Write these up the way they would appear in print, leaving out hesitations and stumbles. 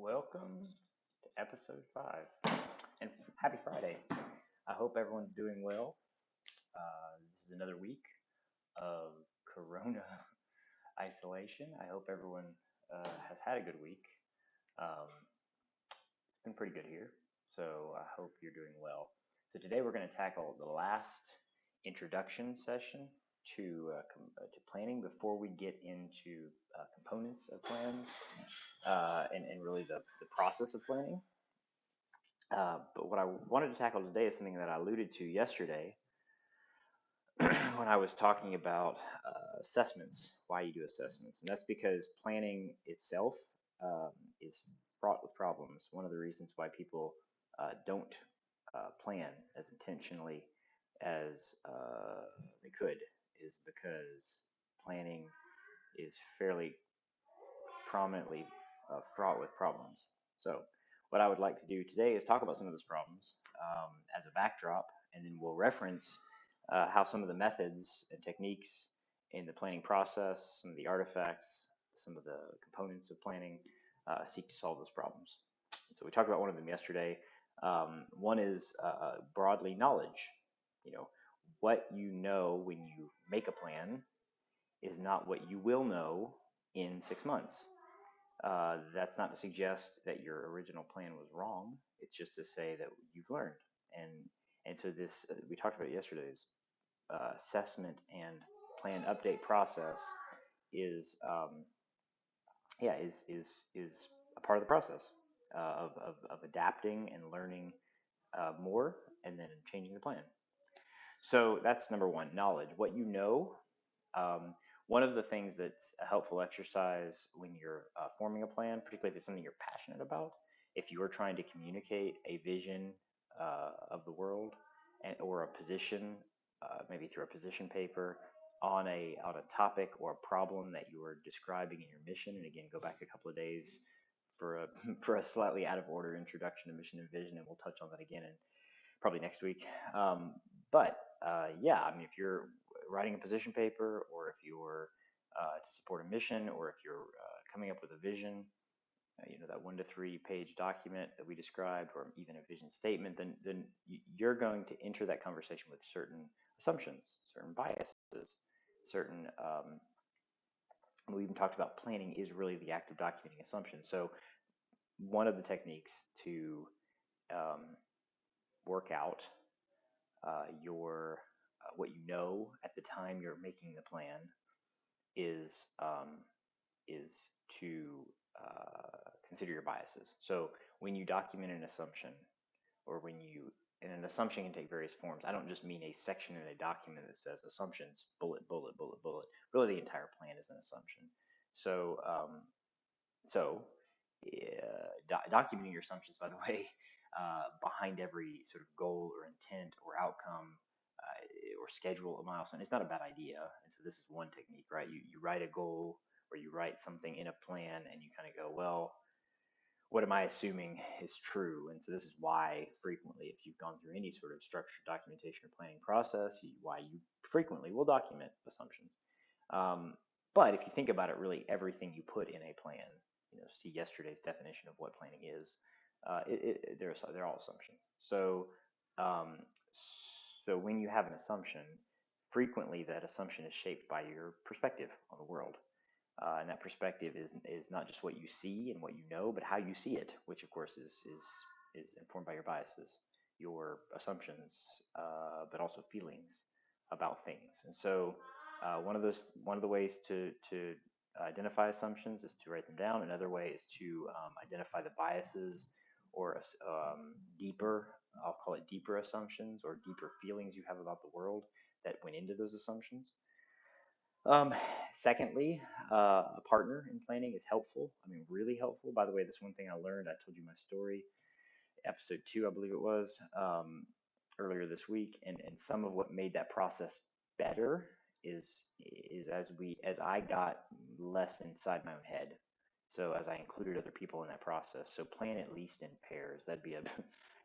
Welcome to episode 5. And happy Friday. I hope everyone's doing well. This is another week of Corona isolation. I hope everyone has had a good week. Um, it's been pretty good here, so I hope you're doing well. So today we're going to tackle the last introduction session to planning before we get into components of plans and really the process of planning. But what I wanted to tackle today is something that I alluded to yesterday when I was talking about assessments, why you do assessments. And that's because planning itself um, is fraught with problems. One of the reasons why people don't plan as intentionally as they could is because planning is fairly prominently fraught with problems. So, what I would like to do today is talk about some of those problems as a backdrop, and then we'll reference how some of the methods and techniques in the planning process, some of the artifacts, some of the components of planning seek to solve those problems. And so, we talked about one of them yesterday. One is broadly knowledge. You know, what you know when you make a plan is not what you will know in 6 months. That's not to suggest that your original plan was wrong. It's just to say that you've learned. And and so this we talked about yesterday's assessment and plan update process is is a part of the process of adapting and learning more and then changing the plan. So that's number one, knowledge. What you know. Um, One of the things that's a helpful exercise when you're forming a plan, particularly if it's something you're passionate about, if you are trying to communicate a vision of the world or a position, maybe through a position paper on a topic or a problem that you are describing in your mission, and again, go back a couple of days for a for a slightly out of order introduction to mission and vision, and we'll touch on that again in probably next week. But yeah, I mean, if you're writing a position paper, or if you're to support a mission, or if you're coming up with a vision, that 1 to 3 page document that we described, or even a vision statement, then you're going to enter that conversation with certain assumptions, certain biases, certain. We even talked about planning is really the act of documenting assumptions. So one of the techniques to um, work out your what you know at the time you're making the plan is is to consider your biases. So when you document an assumption, or when you and an assumption can take various forms. I don't just mean a section in a document that says assumptions, bullet, bullet, bullet, bullet. Really, the entire plan is an assumption. So, documenting your assumptions, by the way, behind every sort of goal or intent or outcome or schedule a milestone, it's not a bad idea. And so this is one technique, right? You write a goal, or you write something in a plan, and you kind of go, well, what am I assuming is true? And so this is why frequently, if you've gone through any sort of structured documentation or planning process, why you frequently will document assumptions. Um, but if you think about it, really everything you put in a plan, see yesterday's definition of what planning is, they're all assumptions. Um, so when you have an assumption, frequently that assumption is shaped by your perspective on the world. And that perspective is not just what you see and what you know, but how you see it, which of course is informed by your biases, your assumptions, but also feelings about things. And so one of the ways to identify assumptions is to write them down. Another way is to identify the biases or deeper, I'll call it deeper assumptions or deeper feelings you have about the world that went into those assumptions. Um, Secondly, a partner in planning is helpful. I mean, really helpful. By the way, this one thing I learned, I told you my story, episode 2, I believe it was, earlier this week, and some of what made that process better is as I got less inside my own head. So as I included other people in that process, so plan at least in pairs. That'd be a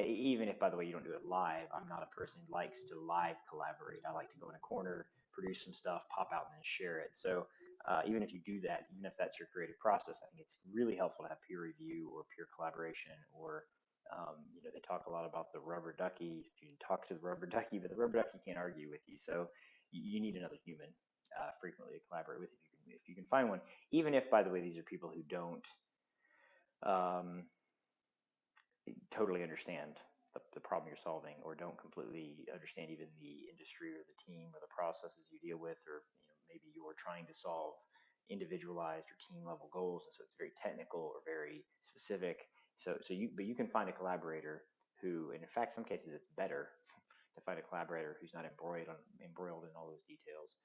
even if, by the way, you don't do it live. I'm not a person who likes to live collaborate. I like to go in a corner, produce some stuff, pop out, and then share it. So even if you do that, even if that's your creative process, I think it's really helpful to have peer review or peer collaboration. Or they talk a lot about the rubber ducky. You can talk to the rubber ducky, but the rubber ducky can't argue with you. So you need another human frequently to collaborate with if you can find one. Even if, by the way, these are people who don't um, totally understand the problem you're solving, or don't completely understand even the industry or the team or the processes you deal with, or maybe you're trying to solve individualized or team level goals, and so it's very technical or very specific. But you can find a collaborator who, and in fact, some cases it's better to find a collaborator who's not embroiled in all those details,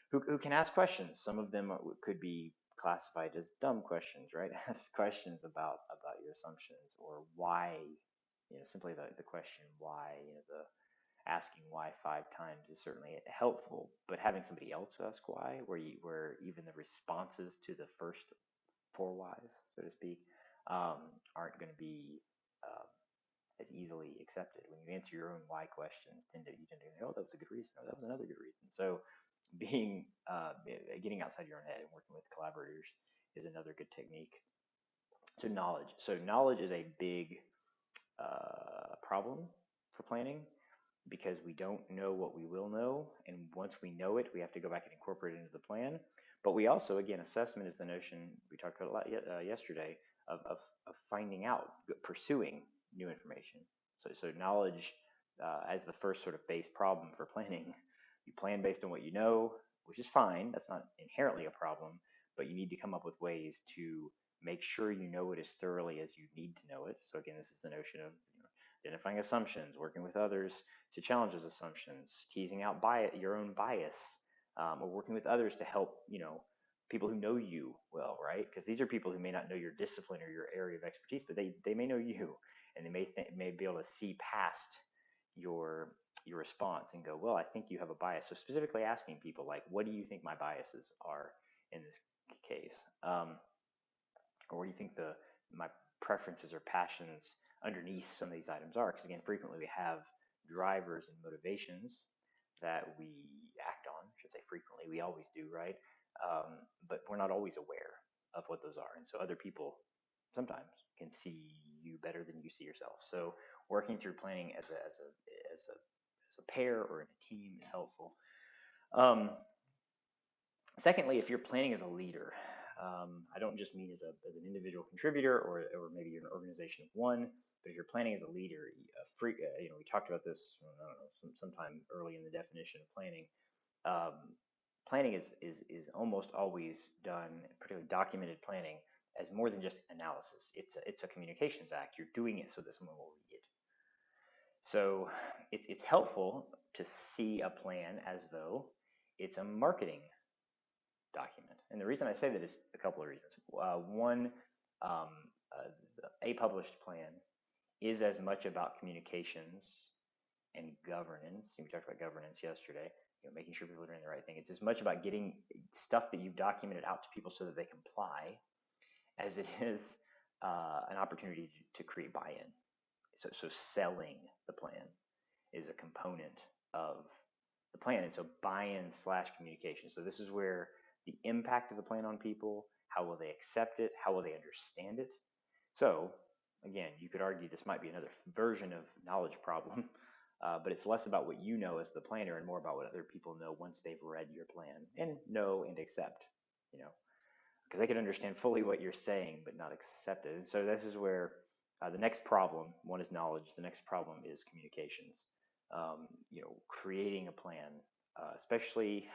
who can ask questions. Some of them could be classified as dumb questions, right? Ask questions about your assumptions, or why. Simply the question why. The asking why 5 times is certainly helpful, but having somebody else ask why, where even the responses to the first 4 whys, so to speak, aren't going to be as easily accepted. When you answer your own why questions, you tend to go, oh, that was a good reason, or that was another good reason. So getting outside your own head and working with collaborators is another good technique. So knowledge is a big problem for planning, because we don't know what we will know, and once we know it, we have to go back and incorporate it into the plan. But we also, again, assessment is the notion we talked about a lot yesterday of finding out, pursuing new information. So knowledge as the first sort of base problem for planning. You plan based on what you know, which is fine. That's not inherently a problem, but you need to come up with ways to make sure you know it as thoroughly as you need to know it. So again, this is the notion of identifying assumptions, working with others to challenge those assumptions, teasing out your own bias, or working with others to help people who know you well, right? Because these are people who may not know your discipline or your area of expertise, but they may know you, and they may be able to see past your response and go, well, I think you have a bias. So specifically asking people like, what do you think my biases are in this case? Or what do you think my preferences or passions underneath some of these items are? Because again, frequently we have drivers and motivations that we act on. I should say frequently, we always do, right? But we're not always aware of what those are, and so other people sometimes can see you better than you see yourself. So working through planning as a pair or in a team is helpful. Secondly, if you're planning as a leader, I don't just mean as an individual contributor, or maybe you're an organization of one, but if you're planning as a leader, we talked about this, I don't know, sometime early in the definition of planning. Planning is almost always done, particularly documented planning, as more than just analysis. It's a communications act. You're doing it so that someone will read it. So it's helpful to see a plan as though it's a marketing document. And the reason I say that is a couple of reasons. One, a published plan is as much about communications and governance. We talked about governance yesterday, making sure people are doing the right thing. It's as much about getting stuff that you've documented out to people so that they comply, as it is an opportunity to create buy-in. So selling the plan is a component of the plan. And so buy-in / communication. So this is where the impact of the plan on people, how will they accept it, how will they understand it. So again, you could argue this might be another version of knowledge problem, but it's less about what you know as the planner and more about what other people know once they've read your plan and know and accept, because they can understand fully what you're saying but not accept it. And so this is where the next problem, one is knowledge, the next problem is communications. Creating a plan, especially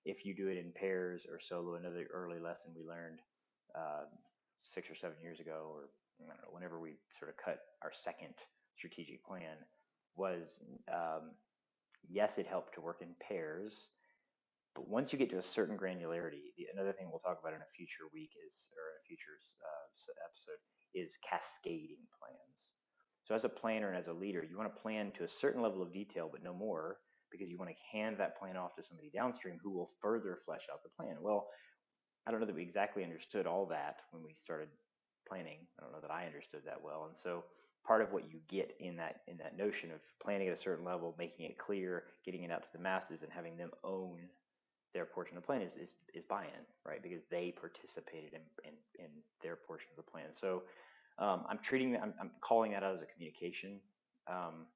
if you do it in pairs or solo. Another early lesson we learned 6 or 7 years ago, or I don't know, whenever we sort of cut our second strategic plan, was yes, it helped to work in pairs, but once you get to a certain granularity, another thing we'll talk about in a future week or in a future episode is cascading plans. So as a planner and as a leader, you want to plan to a certain level of detail, but no more, because you want to hand that plan off to somebody downstream who will further flesh out the plan. Well, I don't know that we exactly understood all that when we started planning. I don't know that I understood that well. And so part of what you get in that notion of planning at a certain level, making it clear, getting it out to the masses, and having them own their portion of the plan is buy-in, right? Because they participated in their portion of the plan. So I'm calling that out as a communication um,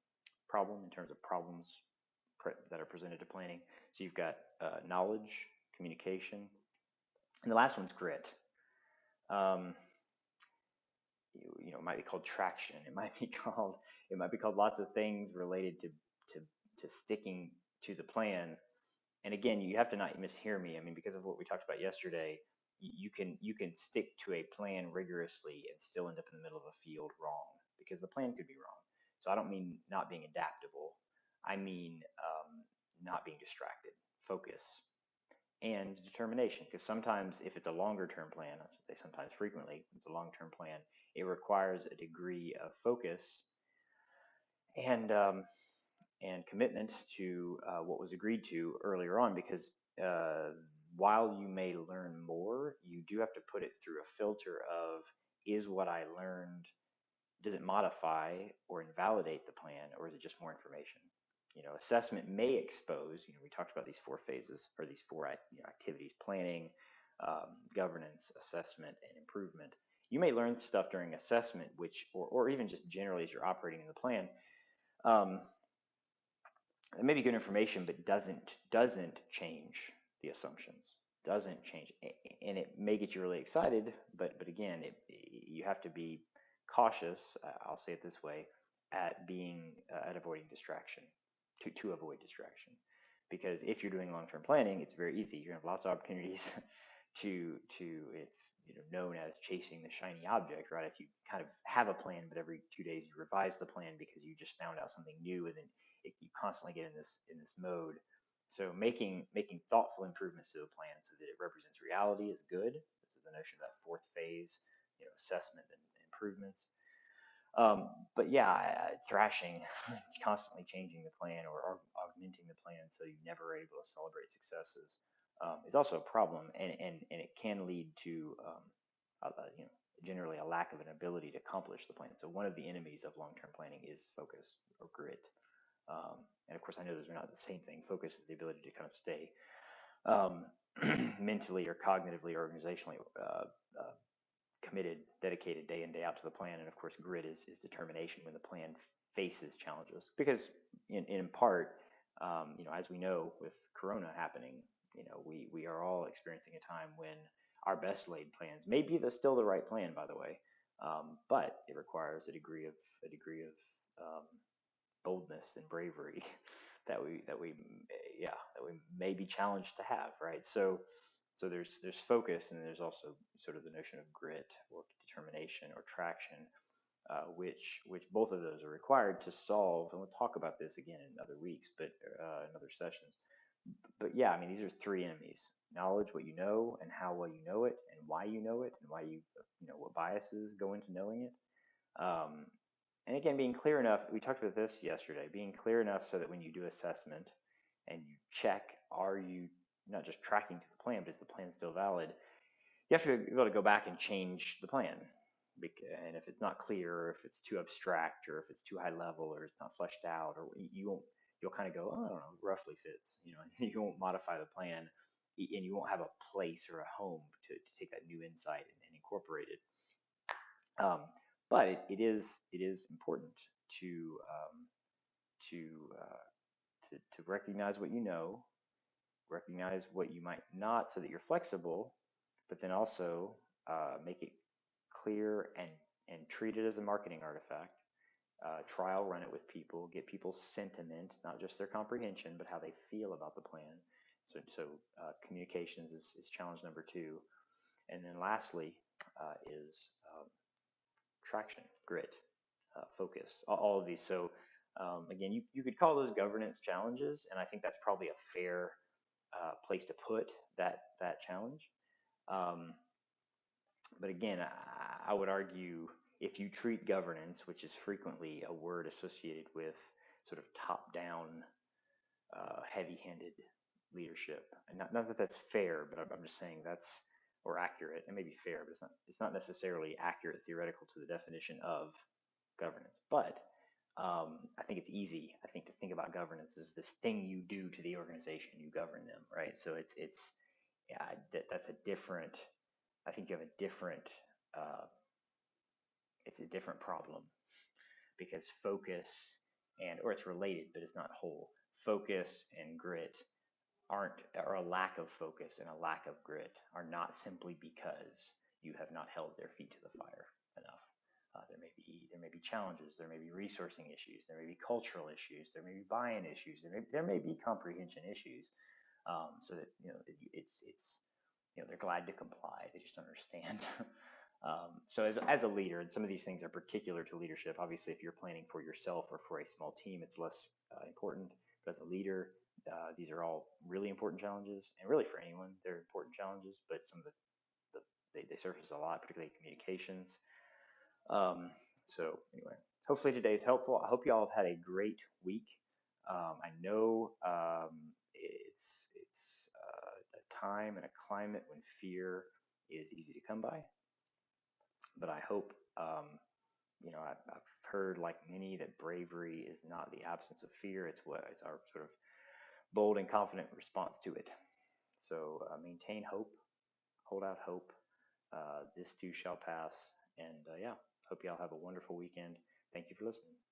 problem in terms of problems that are presented to planning. So you've got knowledge, communication, and the last one's grit. Um, it might be called traction. It might be called lots of things related to to sticking to the plan. And again, you have to not mishear me. I mean, because of what we talked about yesterday, you can stick to a plan rigorously and still end up in the middle of a field wrong because the plan could be wrong. So I don't mean not being adaptable. I mean not being distracted, focus, and determination. Because sometimes, if it's a longer term plan, I should say sometimes frequently, it's a long term plan, it requires a degree of focus and commitment to what was agreed to earlier on. Because uh, while you may learn more, you do have to put it through a filter of, is what I learned, does it modify or invalidate the plan, or is it just more information? Assessment may expose, we talked about these four phases, or these four activities: planning, governance, assessment, and improvement. You may learn stuff during assessment, or even just generally as you're operating in the plan. Um, it may be good information, but doesn't change the assumptions, doesn't change, and it may get you really excited, but again, you have to be cautious. I'll say it this way: at avoiding distraction, to avoid distraction, because if you're doing long-term planning, it's very easy. You're gonna have lots of opportunities to it's known as chasing the shiny object, right? If you kind of have a plan, but every 2 days you revise the plan because you just found out something new, and then you constantly get in this mode. So making thoughtful improvements to the plan so that it represents reality is good. This is the notion of that fourth phase, assessment and improvements. But yeah, thrashing, constantly changing the plan or augmenting the plan so you never are able to celebrate successes is also a problem, and it can lead to generally a lack of an ability to accomplish the plan. So one of the enemies of long-term planning is focus or grit. And of course, I know those are not the same thing. Focus is the ability to kind of stay um, mentally or cognitively or organizationally committed, dedicated day in, day out to the plan. And of course, grit is determination when the plan faces challenges. Because in part, as we know with Corona happening, we are all experiencing a time when our best laid plans may be still the right plan, by the way, but it requires a degree of um, boldness and bravery that we may be challenged to have, right? So there's focus, and there's also sort of the notion of grit or determination or traction, which both of those are required to solve. And we'll talk about this again in other weeks, but in other sessions. But yeah, I mean, these are three enemies: knowledge, what you know, and how well you know it, and why you know it, and why what biases go into knowing it. Um, and again, being clear enough, we talked about this yesterday, being clear enough so that when you do assessment and you check, are you not just tracking to the plan, but is the plan still valid? You have to be able to go back and change the plan. And if it's not clear, or if it's too abstract, or if it's too high level, or it's not fleshed out, or you'll kind of go, oh, I don't know, roughly fits, you won't modify the plan, and you won't have a place or a home to take that new insight and incorporate it. Um, but it is important to to, uh, to recognize what you know, recognize what you might not, so that you're flexible, but then also make it clear and treat it as a marketing artifact. Trial run it with people, get people's sentiment, not just their comprehension, but how they feel about the plan. So communications is challenge number two. And then lastly is traction, grit, focus, all of these. So again, you could call those governance challenges, and I think that's probably a fair place to put that challenge. Um, but again, I would argue, if you treat governance, which is frequently a word associated with sort of top-down, heavy-handed leadership, and not that that's fair, but I'm just saying that's, or accurate. It may be fair, but it's not necessarily accurate theoretical to the definition of governance. But I think it's easy, I think, to think about governance as this thing you do to the organization, you govern them, right? So yeah, that's a different, I think you have a different, uh, it's a different problem because focus or it's related, but it's not whole. Focus and grit or a lack of focus and a lack of grit are not simply because you have not held their feet to the fire enough. There may be challenges, there may be resourcing issues, there may be cultural issues, there may be buy-in issues, there may be comprehension issues. So that it's they're glad to comply, they just understand. So as a leader, and some of these things are particular to leadership. Obviously, if you're planning for yourself or for a small team, it's less important. But as a leader, these are all really important challenges, and really for anyone, they're important challenges. But some of they surface a lot, particularly communications. Um, so anyway, hopefully today is helpful. I hope you all have had a great week. I know it's a time and a climate when fear is easy to come by, but I hope I've heard, like many, that bravery is not the absence of fear. It's our sort of bold and confident response to it. So maintain hope, hold out hope. This too shall pass. And yeah, hope you all have a wonderful weekend. Thank you for listening.